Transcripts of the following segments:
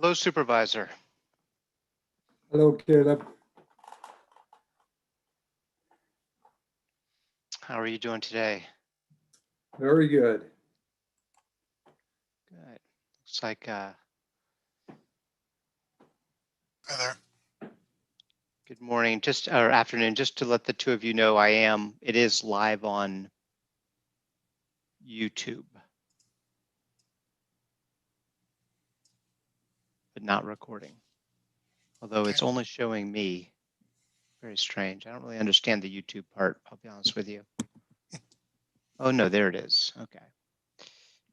Hello, Supervisor. Hello, Caleb. How are you doing today? Very good. Good. Looks like Hi there. good morning, or afternoon. Just to let the two of you know, it is live on YouTube, but not recording. Although it's only showing me. Very strange. I don't really understand the YouTube part, I'll be honest with you. Oh no, there it is. Okay.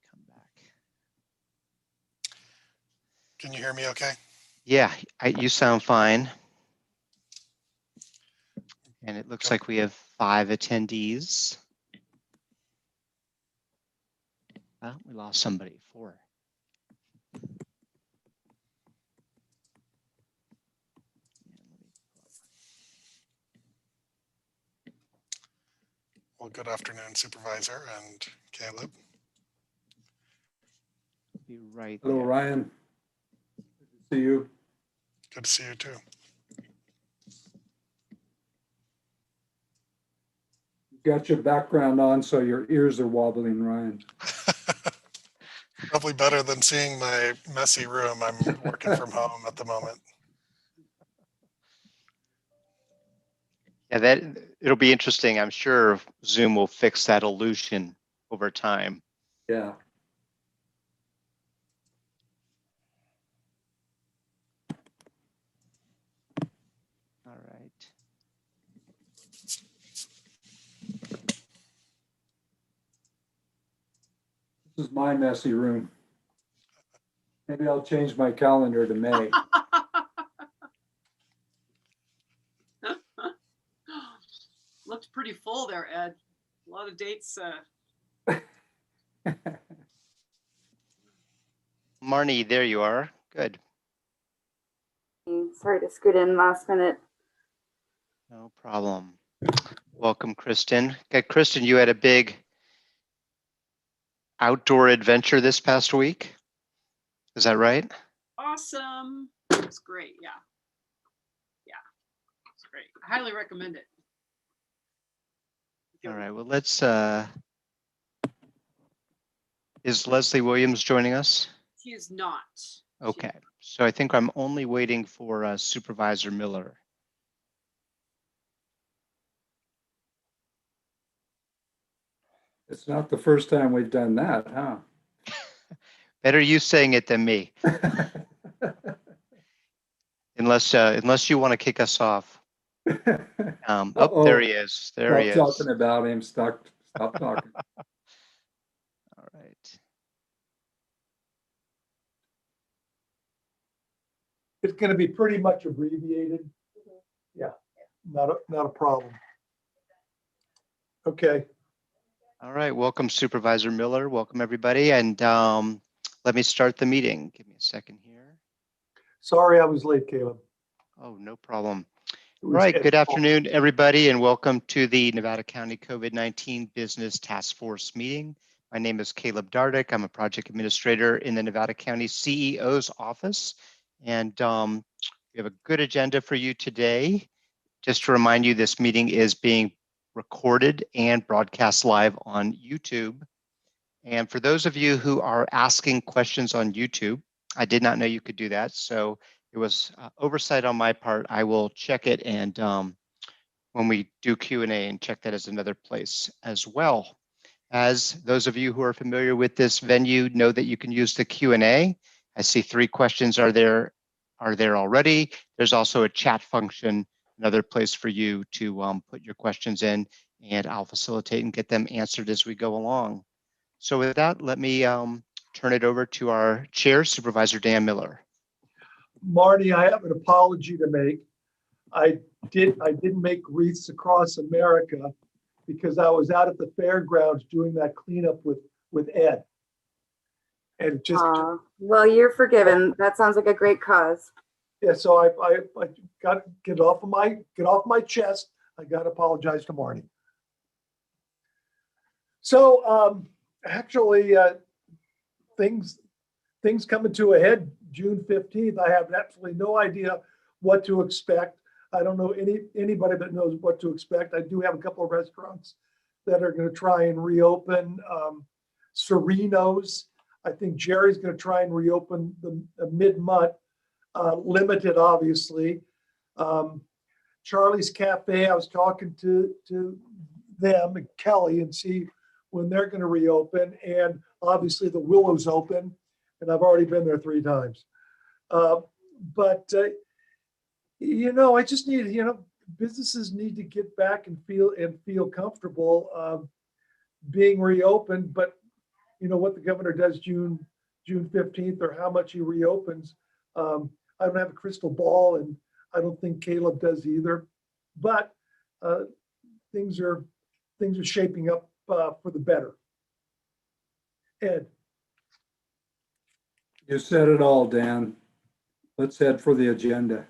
Come back. Can you hear me okay? Yeah, you sound fine. And it looks like we have 5 attendees. Oh, we lost somebody. 4. Well, good afternoon, Supervisor and Caleb. Be right Hello, there. Ryan. Good to see you. Good to see you too. You got your background on, so your ears are wobbling, Ryan. Probably better than seeing my messy room. I'm working from home at the moment. Yeah, it'll be interesting. I'm sure Zoom will fix that illusion over time. Yeah. All right. This is my messy room. Maybe I'll change my calendar to May. Looks pretty full there, Ed. A lot of dates. Marnie, there you are. Good. Sorry to scoot in last minute. No problem. Welcome, Kristen. Okay, Kristen, you had a big outdoor adventure this past week. Is that right? Awesome. It was great. Yeah. Yeah. It's great. I highly recommend it. All right. Well, let's. Is Leslie Williams joining us? He is not. Okay. So I think I'm only waiting for Supervisor Miller. It's not the first time we've done that, huh? Better you saying it than me. Unless you want to kick us off. Oh, there he is. There he is. Stop talking about him. Stop talking. All right. It's going to be pretty much abbreviated. Yeah, not a problem. Okay. All right. Welcome, Supervisor Miller. Welcome, everybody. And let me start the meeting. Give me a second here. Sorry I was late, Caleb. Oh, no problem. It All was right. Good Ed's fault. afternoon, everybody, and welcome to the Nevada County COVID-19 Business Task Force meeting. My name is Caleb Dardick. I'm a project administrator in the Nevada County CEO's office. And we have a good agenda for you today. Just to remind you, this meeting is being recorded and broadcast live on YouTube. And for those of you who are asking questions on YouTube, I did not know you could do that. So it was oversight on my part. I will check it, and when we do Q&A, and check that as another place as well. As those of you who are familiar with this venue know that you can use the Q&A. I see 3 questions are there already. There's also a chat function, another place for you to put your questions in, and I'll facilitate and get them answered as we go along. So with that, let me turn it over to our chair, Supervisor Dan Miller. Marty, I have an apology to make. I didn't make wreaths across America because I was out at the fairgrounds doing that cleanup with Ed. And just well, you're forgiven. That sounds like a great cause. yeah, so I got to get off my chest. I got to apologize to Marty. So actually, things things coming to a head June 15th. I have absolutely no idea what to expect. I don't know anybody that knows what to expect. I do have a couple of restaurants that are going to try and reopen. Sereno's, I think Jerry's going to try and reopen the mid-month, limited, obviously. Charlie's Cafe, I was talking to them and Kelly and see when they're going to reopen. And obviously the Willow's open, and I've already been there 3 times. I just need, businesses need to get back and feel comfortable being reopened. But what the governor does June 15th or how much he reopens, I don't have a crystal ball, and I don't think Caleb does either. But things are shaping up for the better. Ed. You said it all, Dan. Let's head for the agenda.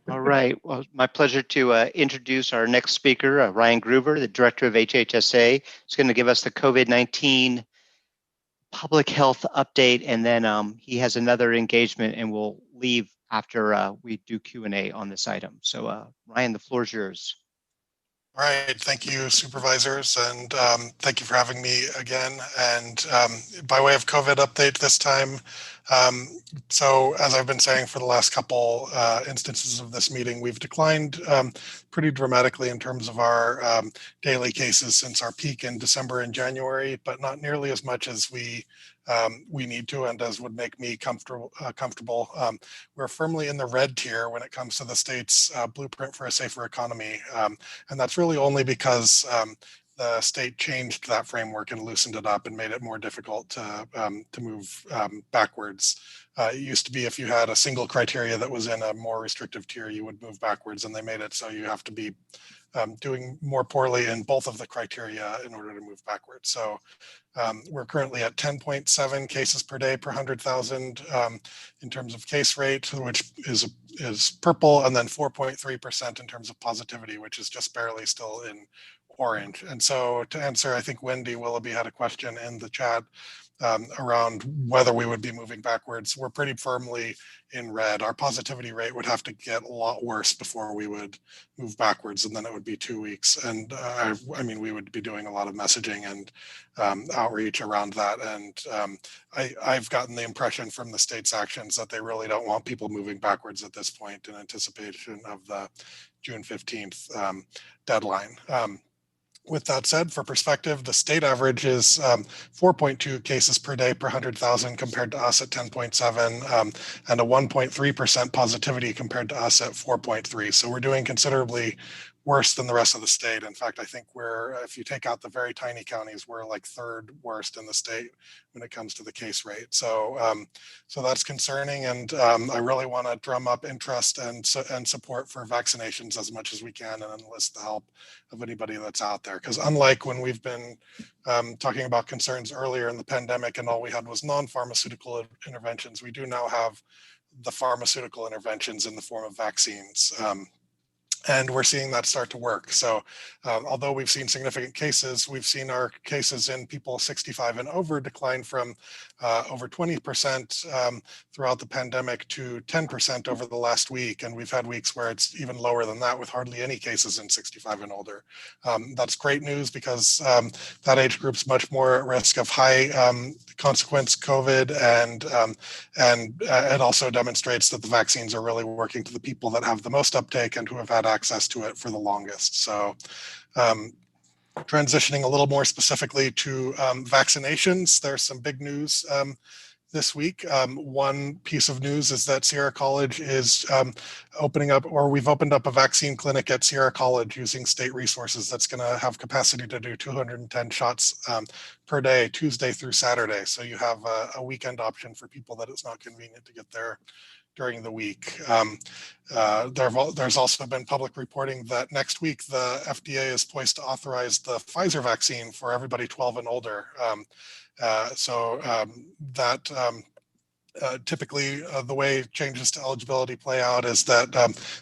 All right. Well, my pleasure to introduce our next speaker, Ryan Groover, the director of HHSA. He's going to give us the COVID-19 public health update, and then he has another engagement, and we'll leave after we do Q&A on this item. So Ryan, the floor is yours. All right, thank you, supervisors, and thank you for having me again. And by way of COVID update this time, so as I've been saying for the last couple instances of this meeting, we've declined pretty dramatically in terms of our daily cases since our peak in December and January, but not nearly as much as we need to, and as would make me comfortable. We're firmly in the red tier when it comes to the state's blueprint for a safer economy, and that's really only because the state changed that framework and loosened it up and made it more difficult to move backwards. It used to be if you had a single criteria that was in a more restrictive tier, you would move backwards, and they made it so you have to be doing more poorly in both of the criteria in order to move backwards. So we're currently at 10.7 cases per day per 100,000 in terms of case rate, which is purple, and then 4.3% in terms of positivity, which is just barely still in orange. And so to answer, I think Wendy Willoughby had a question in the chat around whether we would be moving backwards. We're pretty firmly in red. Our positivity rate would have to get a lot worse before we would move backwards, and then it would be 2 weeks. And I mean, we would be doing a lot of messaging and outreach around that. And I've gotten the impression from the state's actions that they really don't want people moving backwards at this point in anticipation of the June 15th deadline. With that said, for perspective, the state average is 4.2 cases per day per 100,000 compared to us at 10.7, and a 1.3% positivity compared to us at 4.3. So we're doing considerably worse than the rest of the state. In fact, I think if you take out the very tiny counties, we're like 3rd worst in the state when it comes to the case rate. So so that's concerning, and I really want to drum up interest and support for vaccinations as much as we can, and enlist the help of anybody that's out there. Because unlike when we've been talking about concerns earlier in the pandemic and all we had was non-pharmaceutical interventions, we do now have the pharmaceutical interventions in the form of vaccines. And we're seeing that start to work. So although we've seen significant cases, we've seen our cases in people 65 and over decline from over 20% throughout the pandemic to 10% over the last week. And we've had weeks where it's even lower than that with hardly any cases in 65 and older. That's great news because that age group's much more at risk of high consequence COVID, and it also demonstrates that the vaccines are really working to the people that have the most uptake and who have had access to it for the longest. So transitioning a little more specifically to vaccinations, there's some big news this week. One piece of news is that Sierra College is opening up, or we've opened up a vaccine clinic at Sierra College using state resources that's going to have capacity to do 210 shots per day, Tuesday through Saturday. So you have a weekend option for people that it's not convenient to get there during the week. There's also been public reporting that next week the FDA is poised to authorize the Pfizer vaccine for everybody 12 and older. Typically the way changes to eligibility play out is that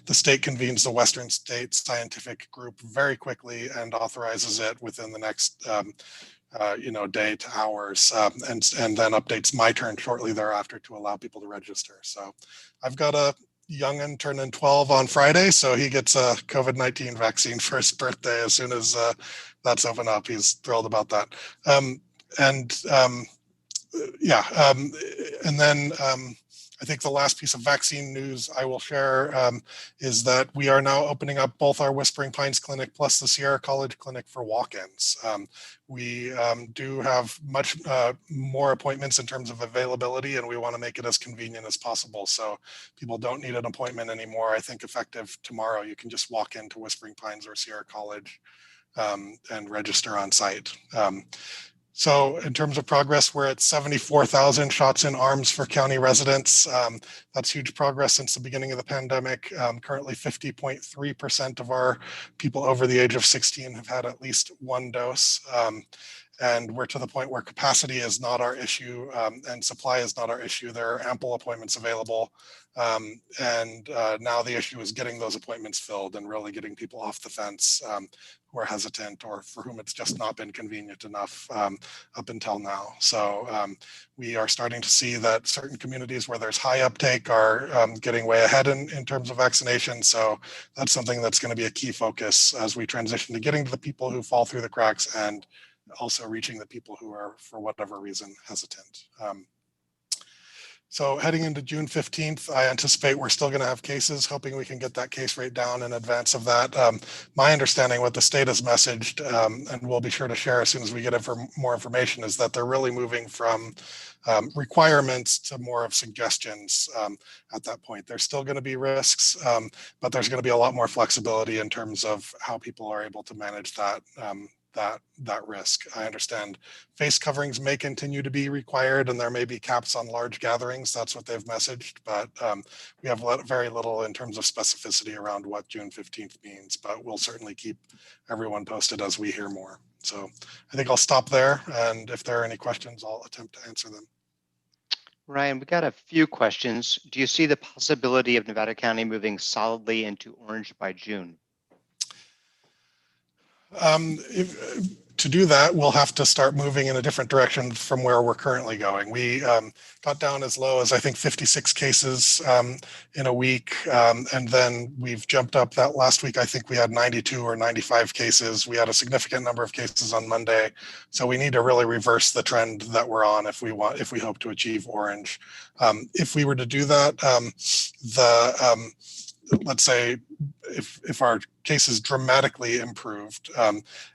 the state convenes the Western States Scientific Group very quickly and authorizes it within the next day to hours, and then updates my turn shortly thereafter to allow people to register. So I've got a young'un turning 12 on Friday, so he gets a COVID-19 vaccine for his birthday as soon as that's open up. He's thrilled about that. And then I think the last piece of vaccine news I will share is that we are now opening up both our Whispering Pines Clinic plus the Sierra College Clinic for walk-ins. We do have much more appointments in terms of availability, and we want to make it as convenient as possible. So people don't need an appointment anymore. I think effective tomorrow, you can just walk into Whispering Pines or Sierra College and register on site. So in terms of progress, we're at 74,000 shots in arms for county residents. That's huge progress since the beginning of the pandemic. Currently 50.3% of our people over the age of 16 have had at least one dose. And we're to the point where capacity is not our issue and supply is not our issue. There are ample appointments available. Now the issue is getting those appointments filled and really getting people off the fence who are hesitant or for whom it's just not been convenient enough up until now. So we are starting to see that certain communities where there's high uptake are getting way ahead in terms of vaccination. So that's something that's going to be a key focus as we transition to getting to the people who fall through the cracks and also reaching the people who are, for whatever reason, hesitant. So heading into June 15th, I anticipate we're still going to have cases, hoping we can get that case rate down in advance of that. My understanding, what the state has messaged, and we'll be sure to share as soon as we get more information, is that they're really moving from requirements to more of suggestions at that point. There's still going to be risks, but there's going to be a lot more flexibility in terms of how people are able to manage that that risk. I understand face coverings may continue to be required and there may be caps on large gatherings. That's what they've messaged, but we have very little in terms of specificity around what June 15th means, but we'll certainly keep everyone posted as we hear more. So I think I'll stop there, and if there are any questions, I'll attempt to answer them. Ryan, we got a few questions. Do you see the possibility of Nevada County moving solidly into orange by June? To do that, we'll have to start moving in a different direction from where we're currently going. We got down as low as I think 56 cases in a week, and then we've jumped up. That last week I think we had 92 or 95 cases. We had a significant number of cases on Monday, so we need to really reverse the trend that we're on if we hope to achieve orange. If we were to do that, let's say if our cases dramatically improved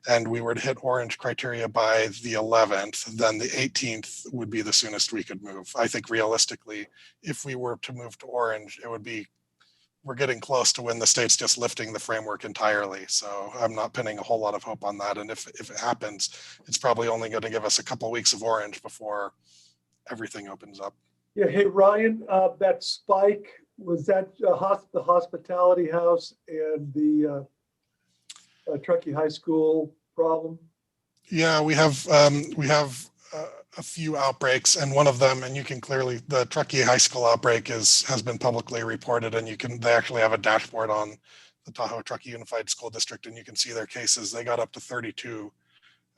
and we were to hit orange criteria by the 11th, then the 18th would be the soonest we could move. I think realistically, if we were to move to orange, it would be, we're getting close to when the state's just lifting the framework entirely. So I'm not pinning a whole lot of hope on that. And if it happens, it's probably only going to give us a couple of weeks of orange before everything opens up. Yeah, hey, Ryan, that spike, was that the hospitality house and the Truckee High School problem? Yeah, we have a few outbreaks, and one of them, and you can clearly, the Truckee High School outbreak has been publicly reported, and they actually have a dashboard on the Tahoe Truckee Unified School District, and you can see their cases. They got up to 32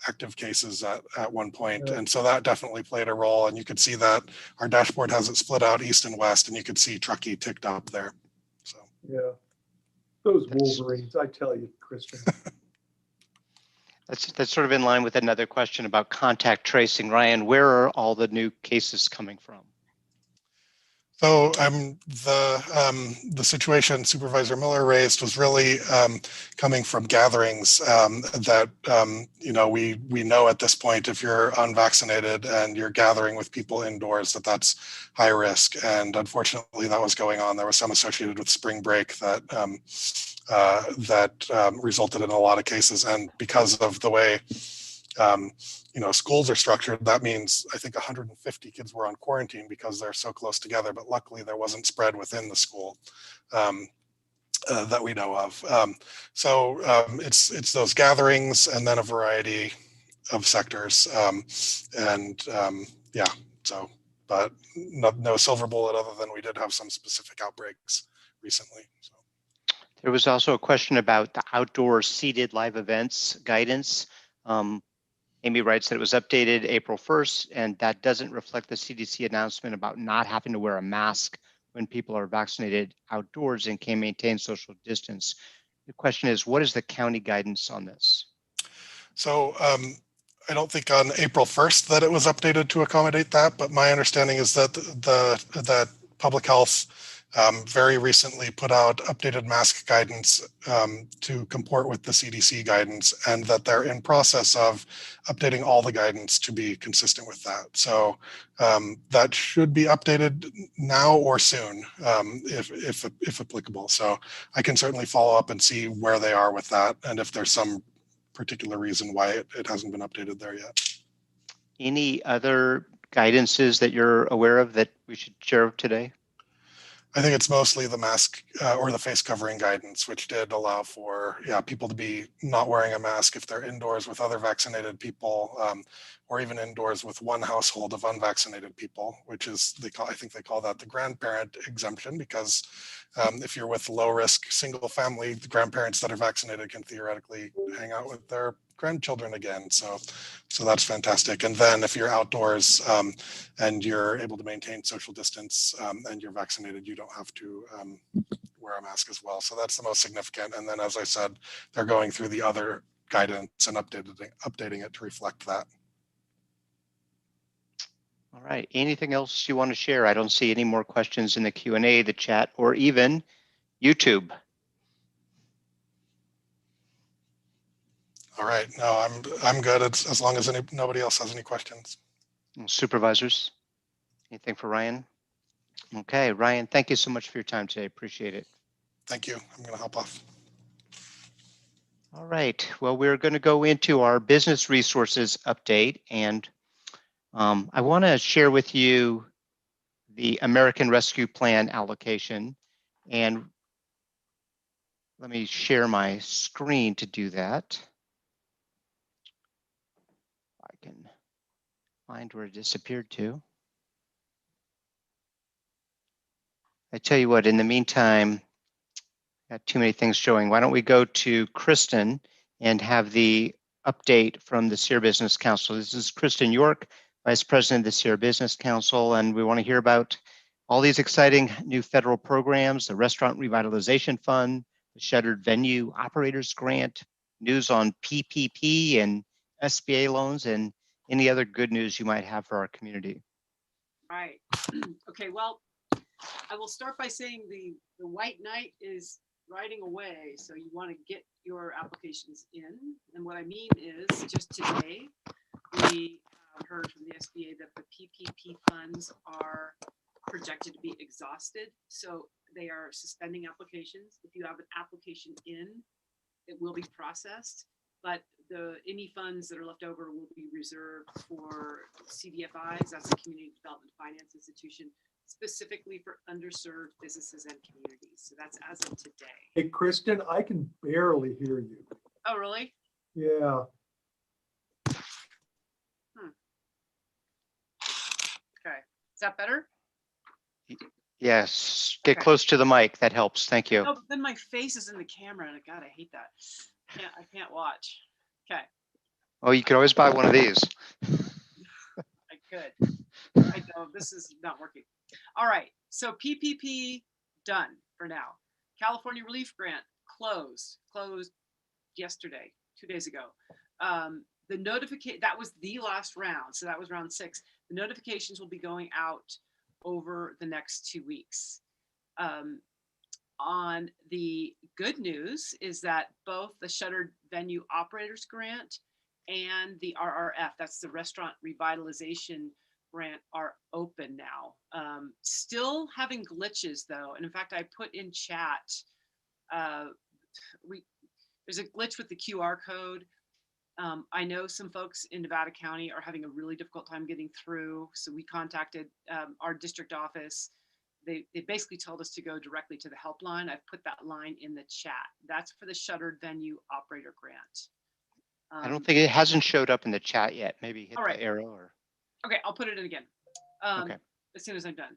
active cases at one point. Yeah. And so that definitely played a role. And you could see that our dashboard has it split out east and west, and you could see Truckee ticked up there. So yeah, those Wolverines, I tell you, Christian. That's sort of in line with another question about contact tracing. Ryan, where are all the new cases coming from? So the situation Supervisor Miller raised was really coming from gatherings that we know at this point, if you're unvaccinated and you're gathering with people indoors, that's high risk. And unfortunately, that was going on. There was some associated with spring break that resulted in a lot of cases. And because of the way schools are structured, that means I think 150 kids were on quarantine because they're so close together, but luckily there wasn't spread within the school that we know of. It's those gatherings and then a variety of sectors. But no silver bullet other than we did have some specific outbreaks recently. So. There was also a question about the outdoor seated live events guidance. Amy writes that it was updated April 1st, and that doesn't reflect the CDC announcement about not having to wear a mask when people are vaccinated outdoors and can maintain social distance. The question is, what is the county guidance on this? So I don't think on April 1st that it was updated to accommodate that, but my understanding is that that public health very recently put out updated mask guidance to comport with the CDC guidance, and that they're in process of updating all the guidance to be consistent with that. So that should be updated now or soon, if applicable. So I can certainly follow up and see where they are with that, and if there's some particular reason why it hasn't been updated there yet. Any other guidances that you're aware of that we should share today? I think it's mostly the mask or the face covering guidance, which did allow for people to be not wearing a mask if they're indoors with other vaccinated people, or even indoors with one household of unvaccinated people, which is I think they call that the grandparent exemption, because if you're with low risk single family, the grandparents that are vaccinated can theoretically hang out with their grandchildren again. So that's fantastic. And then if you're outdoors and you're able to maintain social distance and you're vaccinated, you don't have to wear a mask as well. So that's the most significant. And then, as I said, they're going through the other guidance and updating it to reflect that. All right. Anything else you want to share? I don't see any more questions in the Q&A, the chat, or even YouTube. All right. No, I'm good as long as nobody else has any questions. Supervisors, anything for Ryan? Okay, Ryan, thank you so much for your time today. Appreciate it. Thank you. I'm going to hop off. All right. Well, we're going to go into our business resources update, and I want to share with you the American Rescue Plan allocation. And let me share my screen to do that. I can find where it disappeared to. I tell you what, in the meantime, got too many things showing. Why don't we go to Kristen and have the update from the Sierra Business Council. This is Kristen York, Vice President of the Sierra Business Council, and we want to hear about all these exciting new federal programs, the Restaurant Revitalization Fund, the Shuttered Venue Operators Grant, news on PPP and SBA loans, and any other good news you might have for our community. Right. Okay, well, I will start by saying the white knight is riding away, so you want to get your applications in. And what I mean is, just today, we heard from the SBA that the PPP funds are projected to be exhausted, so they are suspending applications. If you have an application in, it will be processed, but any funds that are left over will be reserved for CDFIs, that's a Community Development Finance Institution, specifically for underserved businesses and communities. So that's as of today. Hey, Kristen, I can barely hear you. Oh, really? Yeah. Okay. Is that better? Yes, get Okay. close to the mic. That helps. Thank you. No, but then my face is in the camera, and God, I hate that. I can't watch. Okay, Oh, you could always buy one of these. I could. I know this is not working. All right, so PPP done for now. California Relief Grant closed yesterday, 2 days ago. The notification, that was the last round, so that was round 6. The notifications will be going out over the next 2 weeks. On the good news is that both the Shuttered Venue Operators Grant and the RRF, that's the Restaurant Revitalization Grant, are open now. Still having glitches though, and in fact, I put in chat, there's a glitch with the QR code. I know some folks in Nevada County are having a really difficult time getting through, so we contacted our district office. They basically told us to go directly to the helpline. I've put that line in the chat. That's for the Shuttered Venue Operator Grant. I don't think it hasn't showed up in the chat yet. Maybe hit the arrow or. Okay, I'll put it in again Okay. as soon as I'm done.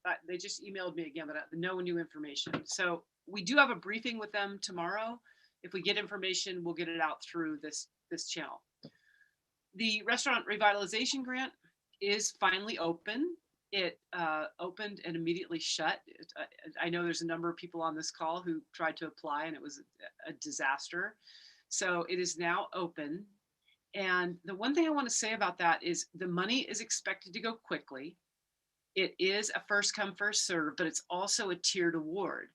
But they just emailed me again, but no new information. So we do have a briefing with them tomorrow If we get information, we'll get it out through this channel. The restaurant revitalization grant is finally open. It opened and immediately shut. I know there's a number of people on this call who tried to apply and it was a disaster. So it is now open. And the one thing I want to say about that is the money is expected to go quickly. It is a first come, first serve, but it's also a tiered award.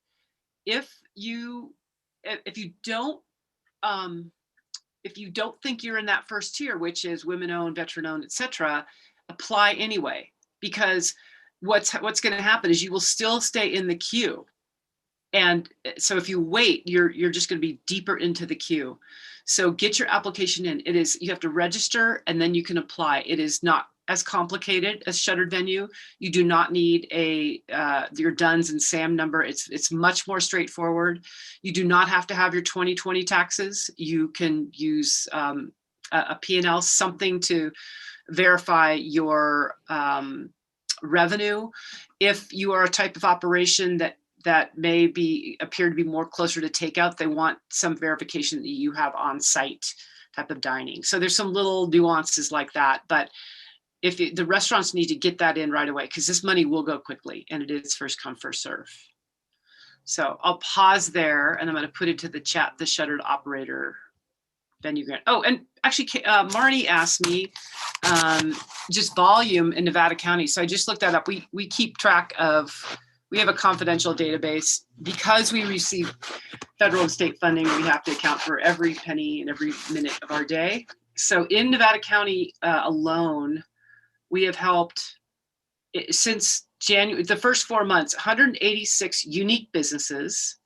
If you don't think you're in that first tier, which is women owned, veteran owned, etc., apply anyway, because what's going to happen is you will still stay in the queue. And so if you wait, you're just going to be deeper into the queue. So get your application in. You have to register and then you can apply. It is not as complicated as shuttered venue. You do not need your DUNS and SAM number. It's much more straightforward. You do not have to have your 2020 taxes. You can use a P&L, something to verify your revenue. If you are a type of operation that may appear to be more closer to takeout, they want some verification that you have on-site type of dining. So there's some little nuances like that, but the restaurants need to get that in right away, because this money will go quickly and it is first come, first serve. So I'll pause there and I'm going to put into the chat the shuttered operator venue grant. Oh, and actually Marty asked me just volume in Nevada County. So I just looked that up. We keep track of, we have a confidential database because we receive federal and state funding. We have to account for every penny and every minute of our day. So in Nevada County alone, we have helped since January, the first 4 months, 186 unique businesses,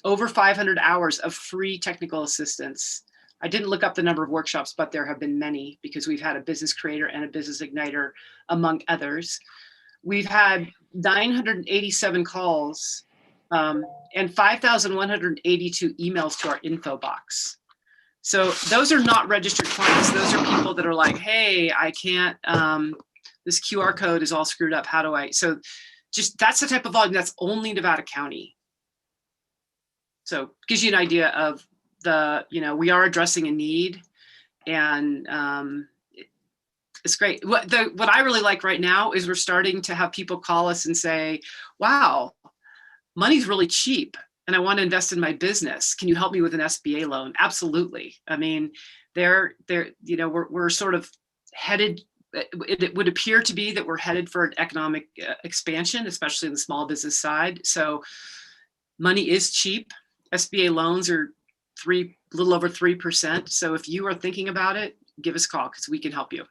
over 500 hours of free technical assistance. I didn't look up the number of workshops, but there have been many because we've had a business creator and a business igniter, among others. We've had 987 calls and 5,182 emails to our info box. So those are not registered clients. Those are people that are like, hey, I can't, this QR code is all screwed up. How do I? So just that's the type of volume that's only Nevada County. So gives you an idea of we are addressing a need, and it's great. What I really like right now is we're starting to have people call us and say, wow, money's really cheap and I want to invest in my business. Can you help me with an SBA loan? Absolutely. I mean, we're sort of headed, it would appear to be that we're headed for an economic expansion, especially in the small business side. So money is cheap. SBA loans are a little over 3%. So if you are thinking about it, give us a call because we can help you.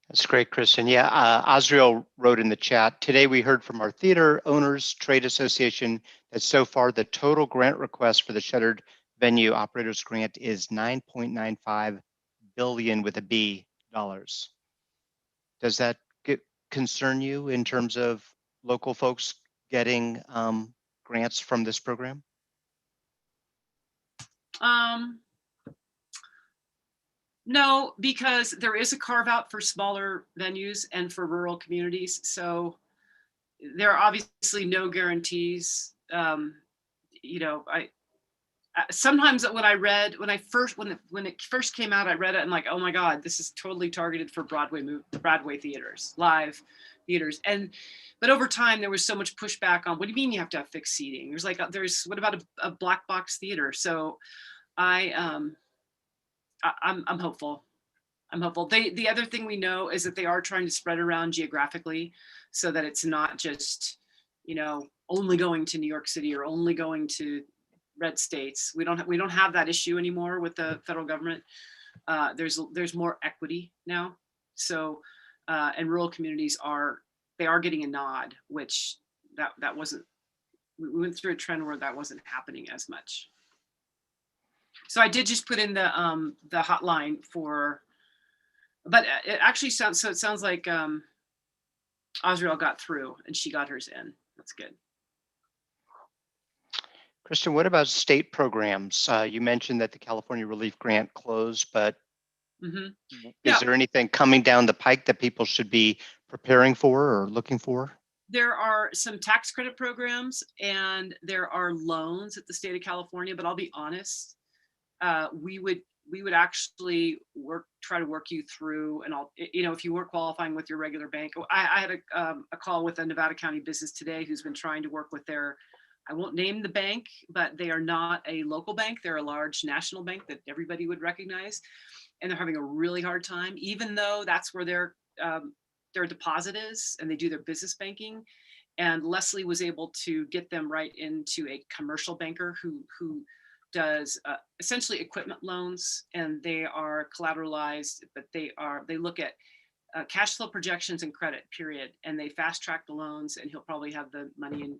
That's great, Kristen. Yeah, Osriel wrote in the chat, today we heard from our theater owners trade association that so far the total grant request for the shuttered venue operators grant is $9.95 billion with a B dollars. Does that concern you in terms of local folks getting grants from this program? No, because there is a carve out for smaller venues and for rural communities. So there are obviously no guarantees. Sometimes when it first came out, I read it and like, oh my God, this is totally targeted for Broadway theaters, live theaters. But over time there was so much pushback on, what do you mean you have to have fixed seating? What about a black box theater? So I'm hopeful. I'm hopeful. The other thing we know is that they are trying to spread around geographically so that it's not just, only going to New York City or only going to red states. We don't have that issue anymore with the federal government. There's more equity now. So, and rural communities are getting a nod, which that wasn't, we went through a trend where that wasn't happening as much. So I did just put in the hotline but it actually sounds like Osriel got through and she got hers in. That's good. Kristen, what about state programs? You mentioned that the California Relief Grant closed, but is there anything coming down the pike that people should be preparing for or looking for? There are some tax credit programs and there are loans at the state of California, but I'll be honest, we would actually try to work you through, and if you weren't qualifying with your regular bank. I had a call with a Nevada County business today who's been trying to work with I won't name the bank, but they are not a local bank. They're a large national bank that everybody would recognize. And they're having a really hard time, even though that's where their deposit is and they do their business banking. And Leslie was able to get them right into a commercial banker who does essentially equipment loans, and they are collateralized, but they look at cash flow projections and credit, period. And they fast track the loans, and he'll probably have the money in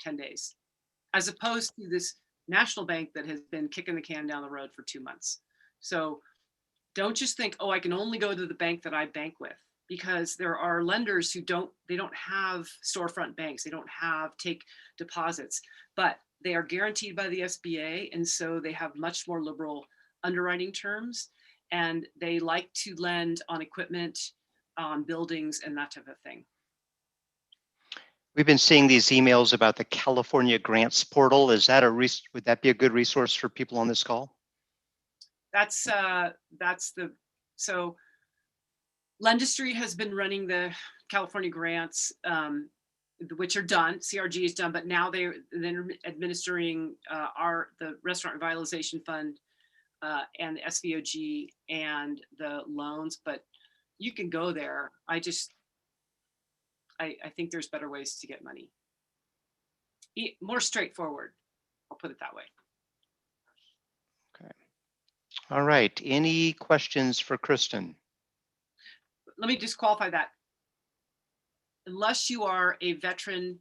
10 days, as opposed to this national bank that has been kicking the can down the road for 2 months. So don't just think, oh, I can only go to the bank that I bank with, because there are lenders who don't have storefront banks. They don't take deposits, but they are guaranteed by the SBA. And so they have much more liberal underwriting terms, and they like to lend on equipment, on buildings, and that type of thing. We've been seeing these emails about the California Grants Portal. Would that be a good resource for people on this call? So Lendistry has been running the California grants, which are done. CRG is done, but now they're administering the Restaurant Revitalization Fund and the SVOG and the loans. But you can go there. I think there's better ways to get money. More straightforward. I'll put it that way. Okay. All right. Any questions for Kristen? Let me just qualify that. Unless you are a veteran,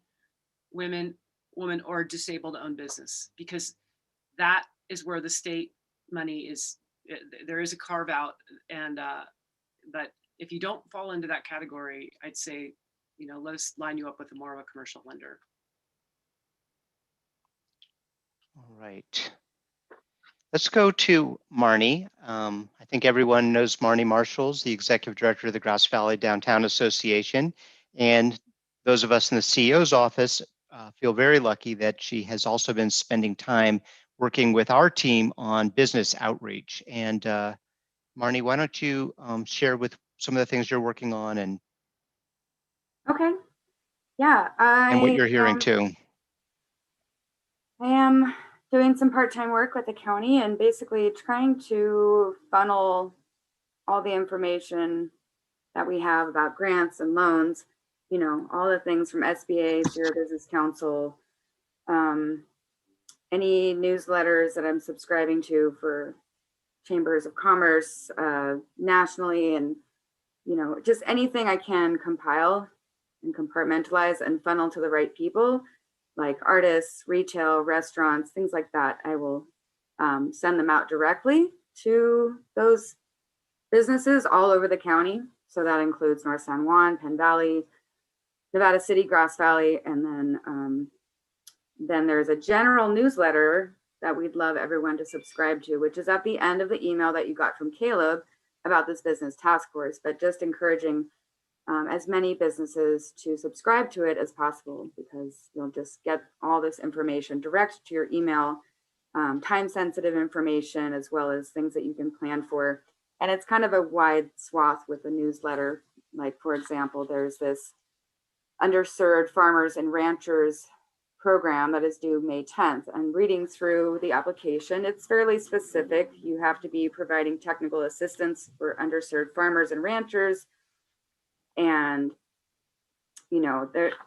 woman, or disabled owned business, because that is where the state money is. There is a carve out, and but if you don't fall into that category, I'd say, let us line you up with more of a commercial lender. All right. Let's go to Marnie. I think everyone knows Marnie Marshalls, the Executive Director of the Grass Valley Downtown Association. And those of us in the CEO's office feel very lucky that she has also been spending time working with our team on business outreach. And Marnie, why don't you share with some of the things you're working on and Okay. Yeah, and what you're hearing too. I am doing some part-time work with the county and basically trying to funnel all the information that we have about grants and loans, all the things from SBA, Zero Business Council, any newsletters that I'm subscribing to for chambers of commerce nationally, and just anything I can compile and compartmentalize and funnel to the right people, like artists, retail, restaurants, things like that. I will send them out directly to those businesses all over the county. So that includes North San Juan, Penn Valley, Nevada City, Grass Valley, and then there's a general newsletter that we'd love everyone to subscribe to, which is at the end of the email that you got from Caleb about this business task force, but just encouraging as many businesses to subscribe to it as possible, because you'll just get all this information direct to your email, time sensitive information, as well as things that you can plan for. And it's kind of a wide swath with the newsletter. Like, for example, there's this underserved farmers and ranchers program that is due May 10th. And reading through the application, it's fairly specific. You have to be providing technical assistance for underserved farmers and ranchers. And,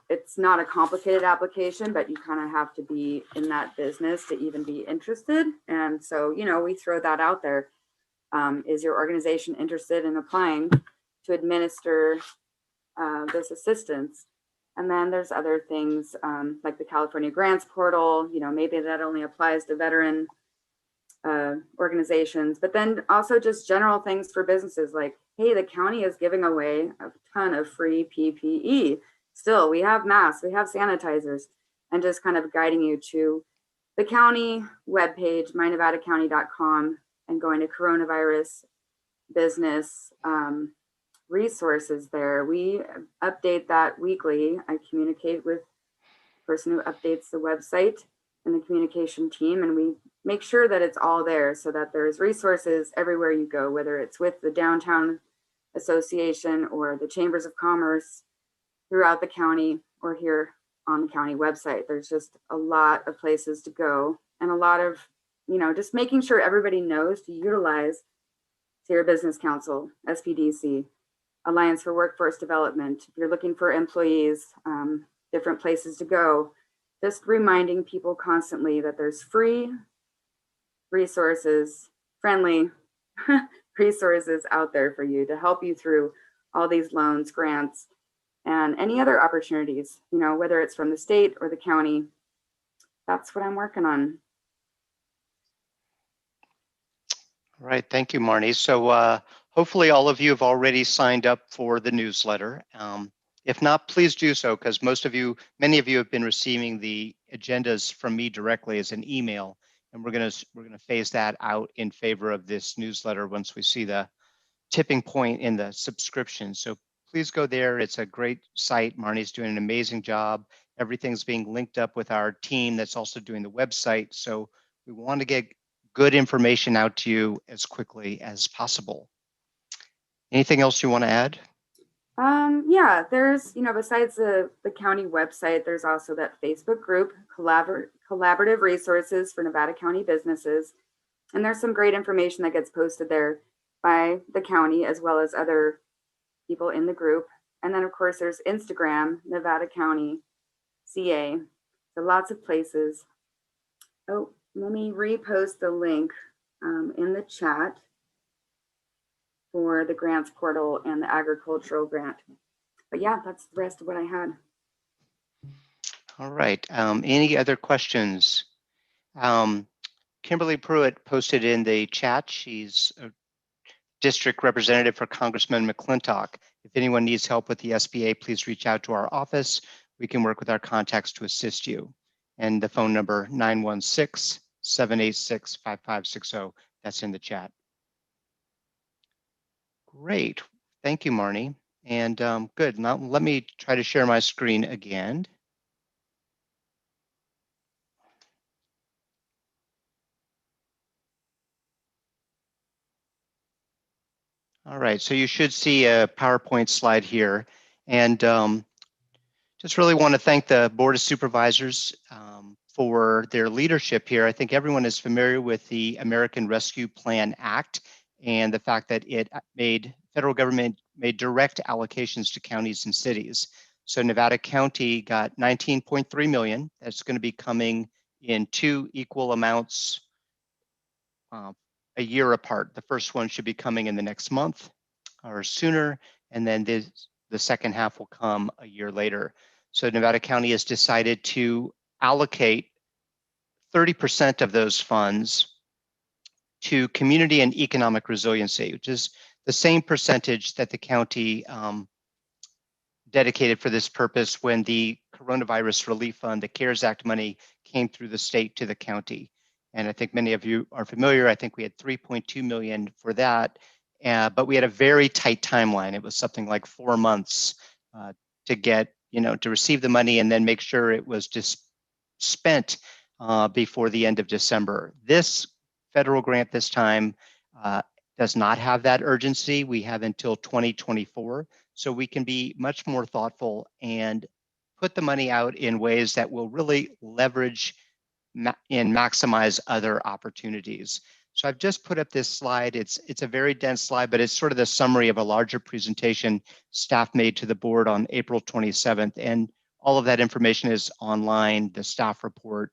it's not a complicated application, but you kind of have to be in that business to even be interested. And so, we throw that out there. Is your organization interested in applying to administer this assistance? And then there's other things like the California Grants Portal, maybe that only applies to veteran organizations, but then also just general things for businesses like, hey, the county is giving away a ton of free PPE. Still, we have masks, we have sanitizers, and just kind of guiding you to the county webpage, mynevadacounty.com, and going to coronavirus business resources there. We update that weekly. I communicate with the person who updates the website and the communication team, and we make sure that it's all there so that there's resources everywhere you go, whether it's with the Downtown Association or the Chambers of Commerce throughout the county or here on the county website. There's just a lot of places to go and a lot of, just making sure everybody knows to utilize Sierra Business Council, SPDC, Alliance for Workforce Development. If you're looking for employees, different places to go, just reminding people constantly that there's free resources, friendly resources out there for you to help you through all these loans, grants, and any other opportunities, whether it's from the state or the county. That's what I'm working on. All right, thank you, Marnie. So hopefully all of you have already signed up for the newsletter. If not, please do so, because many of you have been receiving the agendas from me directly as an email, and we're gonna phase that out in favor of this newsletter once we see the tipping point in the subscription. So please go there. It's a great site. Marnie's doing an amazing job. Everything's being linked up with our team that's also doing the website. So we want to get good information out to you as quickly as possible. Anything else you want to add? Yeah, there's, besides the county website, there's also that Facebook group, Collaborative Resources for Nevada County Businesses. And there's some great information that gets posted there by the county as well as other people in the group. And then of course there's Instagram, Nevada County CA. So lots of places. Oh, let me repost the link in the chat for the grants portal and the agricultural grant. But yeah, that's the rest of what I had. All right. Any other questions? Kimberly Pruitt posted in the chat. She's a district representative for Congressman McClintock. If anyone needs help with the SBA, please reach out to our office. We can work with our contacts to assist you. And the phone number 916-786-5560. That's in the chat. Great. Thank you, Marnie. And good. Now let me try to share my screen again. All right, so you should see a PowerPoint slide here. And just really want to thank the Board of Supervisors for their leadership here. I think everyone is familiar with the American Rescue Plan Act and the fact that federal government made direct allocations to counties and cities. So Nevada County got 19.3 million. That's going to be coming in 2 equal amounts a year apart. The first one should be coming in the next month or sooner, and then the second half will come a year later. So Nevada County has decided to allocate 30% of those funds to community and economic resiliency, which is the same percentage that the county dedicated for this purpose when the coronavirus relief fund, the CARES Act money, came through the state to the county. And I think many of you are familiar. I think we had 3.2 million for that, but we had a very tight timeline. It was something like 4 months to get, to receive the money and then make sure it was just spent before the end of December. This federal grant this time does not have that urgency. We have until 2024, so we can be much more thoughtful and put the money out in ways that will really leverage and maximize other opportunities. So I've just put up this slide. It's a very dense slide, but it's sort of the summary of a larger presentation staff made to the board on April 27th. And all of that information is online, the staff report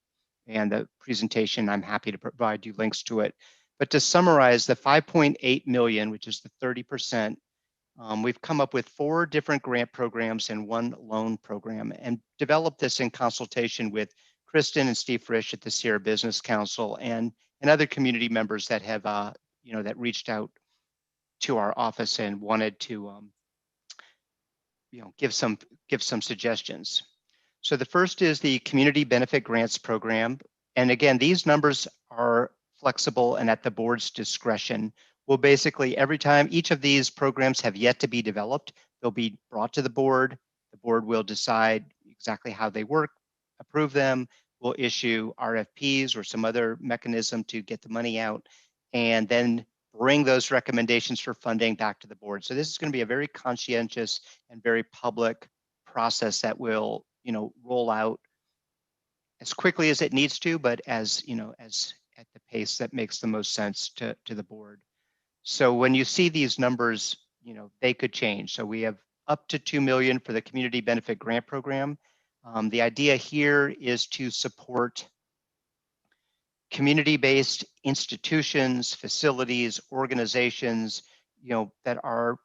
and the presentation. I'm happy to provide you links to it. But to summarize, the 5.8 million, which is the 30%, we've come up with 4 different grant programs and 1 loan program and developed this in consultation with Kristen and Steve Frisch at the Sierra Business Council and other community members that have, that reached out to our office and wanted to, give some suggestions. So the first is the Community Benefit Grants Program. And again, these numbers are flexible and at the board's discretion. We'll basically, every time, each of these programs have yet to be developed, they'll be brought to the board. The board will decide exactly how they work, approve them. We'll issue RFPs or some other mechanism to get the money out, and then bring those recommendations for funding back to the board. So this is going to be a very conscientious and very public process that will, roll out as quickly as it needs to, but as at the pace that makes the most sense to the board. So when you see these numbers, they could change. So we have up to 2 million for the community benefit grant program. The idea here is to support community-based institutions, facilities, organizations, that are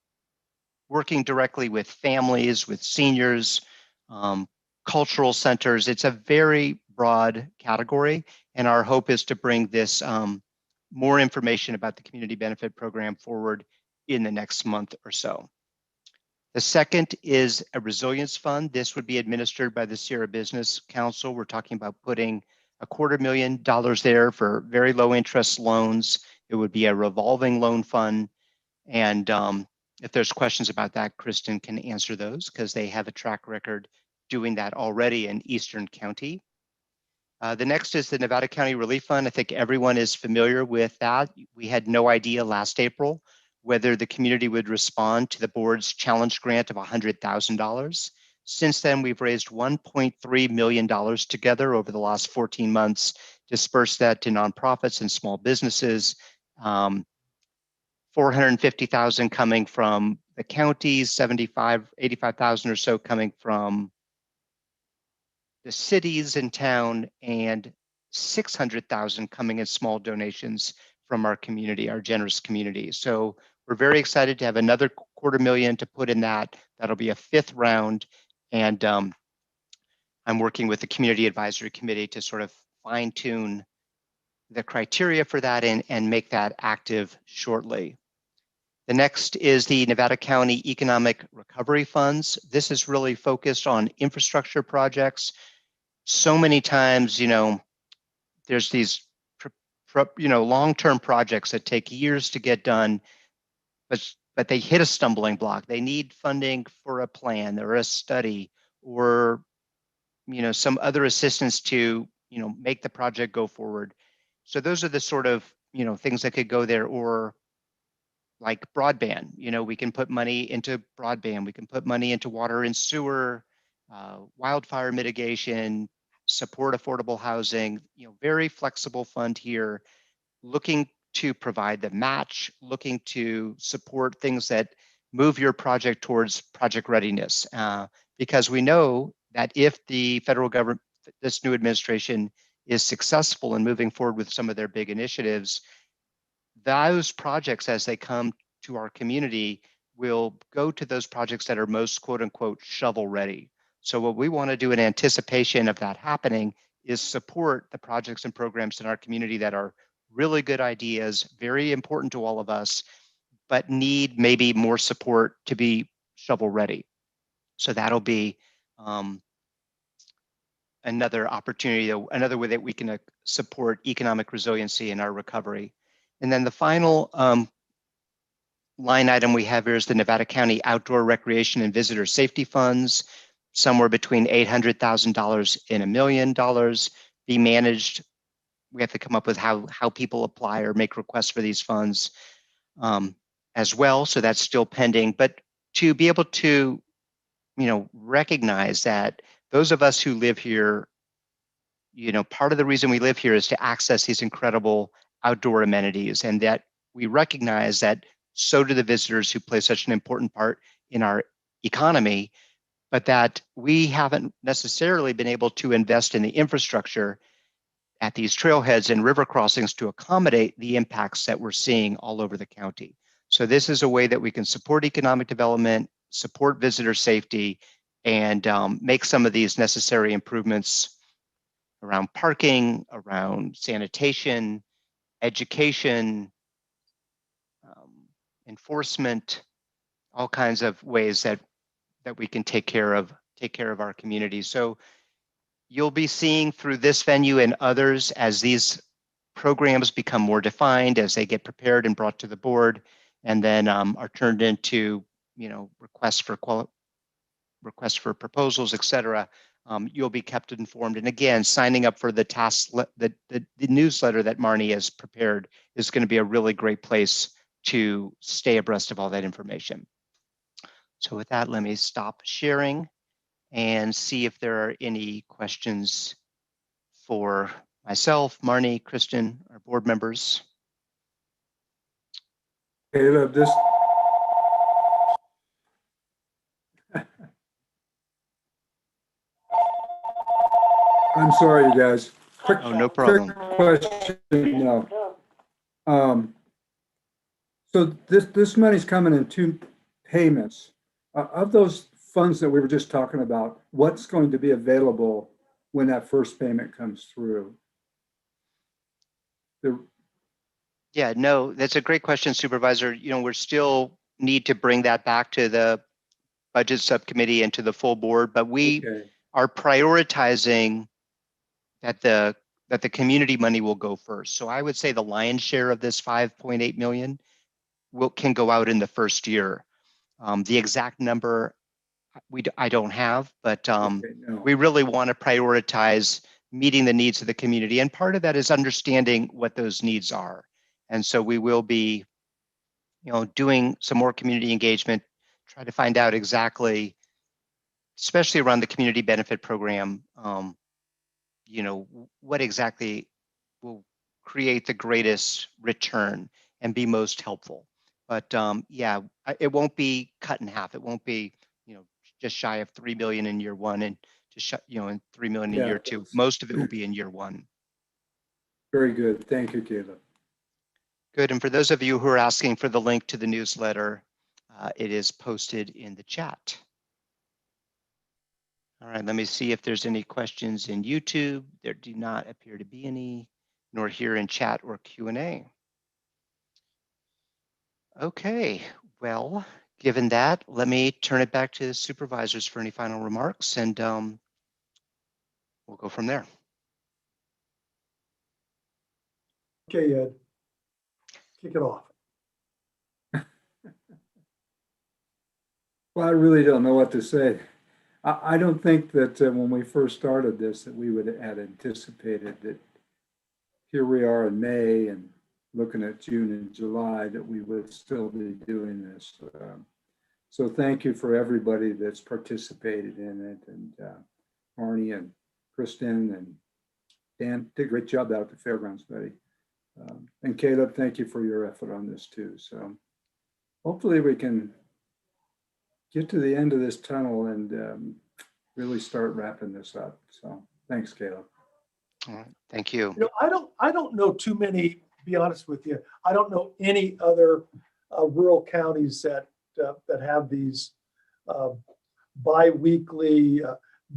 working directly with families, with seniors, cultural centers. It's a very broad category, and our hope is to bring this more information about the community benefit program forward in the next month or so. The second is a resilience fund. This would be administered by the Sierra Business Council. We're talking about putting $250,000 there for very low interest loans. It would be a revolving loan fund. And if there's questions about that, Kristen can answer those because they have a track record doing that already in Eastern County. The next is the Nevada County Relief Fund. I think everyone is familiar with that. We had no idea last April whether the community would respond to the board's challenge grant of $100,000. Since then, we've raised $1.3 million together over the last 14 months, dispersed that to nonprofits and small businesses. 450,000 coming from the counties, 85,000 or so coming from the cities in town, and 600,000 coming in small donations from our community, our generous community. So we're very excited to have another $250,000 to put in that. That'll be a 5th round. And I'm working with the Community Advisory Committee to sort of fine tune the criteria for that and make that active shortly. The next is the Nevada County Economic Recovery Funds. This is really focused on infrastructure projects. So many times, there's these long-term projects that take years to get done, but they hit a stumbling block. They need funding for a plan or a study or some other assistance to make the project go forward. So those are the sort of things that could go there. Or like broadband, we can put money into broadband, we can put money into water and sewer, wildfire mitigation, support affordable housing, very flexible fund here, looking to provide the match, looking to support things that move your project towards project readiness. Because we know that if the federal government, this new administration, is successful in moving forward with some of their big initiatives, those projects, as they come to our community, will go to those projects that are most quote unquote shovel ready. So what we want to do in anticipation of that happening is support the projects and programs in our community that are really good ideas, very important to all of us, but need maybe more support to be shovel ready. So that'll be another opportunity, another way that we can support economic resiliency in our recovery. And then the final line item we have here is the Nevada County Outdoor Recreation and Visitor Safety Funds, somewhere between $800,000 and $1 million, be managed. We have to come up with how people apply or make requests for these funds as well. So that's still pending. But to be able to, recognize that those of us who live here, part of the reason we live here is to access these incredible outdoor amenities, and that we recognize that so do the visitors who play such an important part in our economy, but that we haven't necessarily been able to invest in the infrastructure at these trailheads and river crossings to accommodate the impacts that we're seeing all over the county. So this is a way that we can support economic development, support visitor safety, and make some of these necessary improvements around parking, around sanitation, education, enforcement, all kinds of ways that we can take care of our community. So you'll be seeing through this venue and others, as these programs become more defined as they get prepared and brought to the board, and then are turned into, requests for proposals, et cetera, you'll be kept informed. And again, signing up for the the newsletter that Marnie has prepared is going to be a really great place to stay abreast of all that information. So with that, let me stop sharing and see if there are any questions for myself, Marnie, Kristen, our board members. Caleb, this. I'm sorry, you guys. Quick, Oh, no problem. quick question. No. So this money's coming in two payments. Of those funds that we were just talking about, what's going to be available when that first payment comes through? Yeah, no, that's a great question, Supervisor. We're still need to bring that back to the budget subcommittee and to the full board, but we are prioritizing that the community money will go first. So I would say the lion's share of this 5.8 million can go out in the first year. The exact number I don't have, but we really want to prioritize meeting the needs of the community. And part of that is understanding what those needs are. And so we will be, doing some more community engagement, try to find out exactly, especially around the community benefit program, what exactly will create the greatest return and be most helpful. But yeah, it won't be cut in half. It won't be, just shy of 3 million in year one and just, and 3 million in year two. Most of it will be in year one. Very good. Thank you, Caleb. Good. And for those of you who are asking for the link to the newsletter, it is posted in the chat. All right, let me see if there's any questions in YouTube. There do not appear to be any, nor here in chat or Q&A. Okay, well, given that, let me turn it back to the supervisors for any final remarks, and we'll go from there. Okay, Ed, kick it off. Well, I really don't know what to say. I don't think that when we first started this, that we would have anticipated that here we are in May and looking at June and July, that we would still be doing this. So thank you for everybody that's participated in it, and Marnie and Kristen and Dan did a great job out at the fairgrounds, buddy. And Caleb, thank you for your effort on this too. So hopefully we can get to the end of this tunnel and really start wrapping this up. So thanks, Caleb. All right, thank you. I don't know too many, to be honest with you. I don't know any other rural counties that have these bi-weekly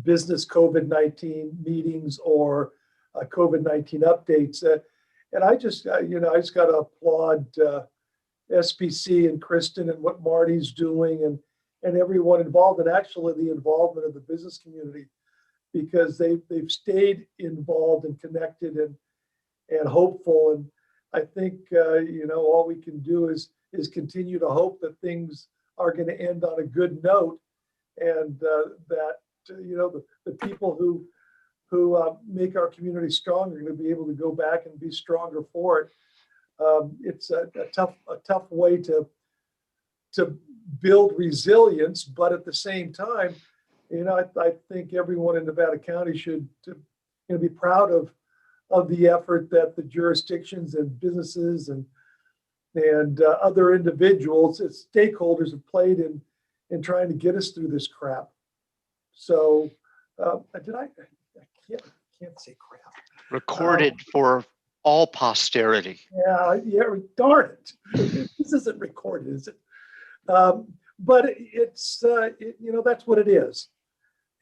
business COVID-19 meetings or COVID-19 updates. And I just, I just got to applaud SPC and Kristen and what Marty's doing and everyone involved, and actually the involvement of the business community, because they've stayed involved and connected and hopeful. And I think all we can do is continue to hope that things are going to end on a good note, and that the people who make our community stronger are going to be able to go back and be stronger for it. It's a tough way to build resilience, but at the same time, I think everyone in Nevada County should be proud of the effort that the jurisdictions and businesses and other individuals as stakeholders have played in trying to get us through this crap. So I can't say crap. Recorded for all posterity. Yeah, darn it. This isn't recorded, is it? But it's that's what it is,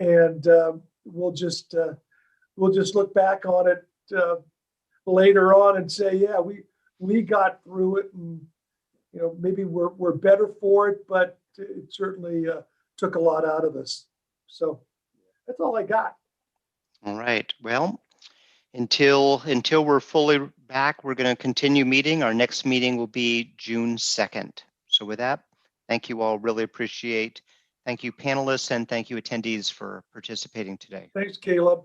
and we'll just look back on it later on and say, yeah, we got through it, and maybe we're better for it, but it certainly took a lot out of us. So that's all I got. All right. Well, Until we're fully back, we're going to continue meeting. Our next meeting will be June 2nd. So with that, thank you all. Really appreciate. Thank you panelists and thank you attendees for participating today. Thanks, Caleb.